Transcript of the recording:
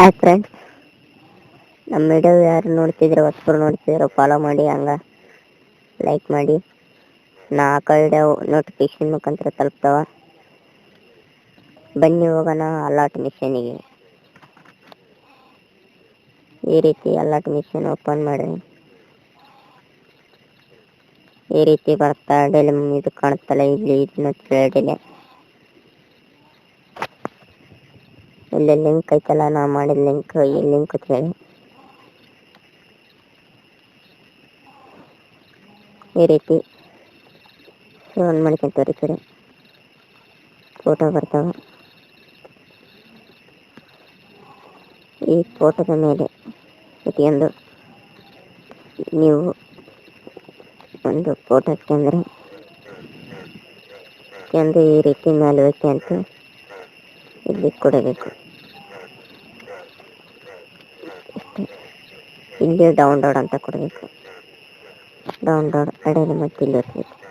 Hi friends, ನಮ್ಮ video ಯಾರು ನೋಡ್ತಿದ್ರೆ ಹೊಸಬರು ನೋಡ್ತಿದ್ರು ಫಾಲೋ ಮಾಡಿ, ಹಂಗ ಲೈಕ್ ಮಾಡಿ. ನಾ ಹಾಕೋ ವಿಡಿಯೋ ನೋಟಿಫಿಕೇಶನ್ ಮುಖಾಂತರ ತಲುಪ್ತಾವ. ಬನ್ನಿ ಹೋಗೋಣ ಅಲಾಟ್ ಮಿಷನಿಗೆ. ಈ ರೀತಿ ಅಲಾಟ್ ಮಿಷನ್ ಓಪನ್ ಮಾಡಿ, ಈ ರೀತಿ ಬರ್ತಾ ಡೈಲಿ ಇದು ಕಾಣುತ್ತಲ್ಲ, ಇಲ್ಲಿ ಇದನ್ನ ಡೈಲಿ ಇಲ್ಲಿ ಲಿಂಕ್ ಐತಲ್ಲ, ನಾ ಮಾಡಿದ ಲಿಂಕ್, ಈ ಲಿಂಕ್ ಹೇಳಿ ಈ ರೀತಿ ಫೋನ್ ಮಾಡ್ಕೊಂತ ತೋರಿಸ್ತಾರೆ. ಫೋಟೋ ಬರ್ತಾವ. ಈ ಫೋಟೋದ ಮೇಲೆ ಪ್ರತಿಯೊಂದು ನೀವು ಒಂದು ಫೋಟೋ ಹಾಕ್ಯಂದ್ರೆ ಈ ರೀತಿ ಮೇಲೆ ಹೋಯ್ಕೆ ಅಂತ ಇಲ್ಲಿ ಕೊಡಬೇಕು. ಇಲ್ಲಿ ಡೌನ್ಲೋಡ್ ಅಂತ ಕೊಡಬೇಕು. ಡೌನ್ಲೋಡ್ ಅಡೆಯಲ್ಲಿ ಮತ್ತೆ ಇಲ್ಲಿ ಹೋಗ್ಬೇಕು.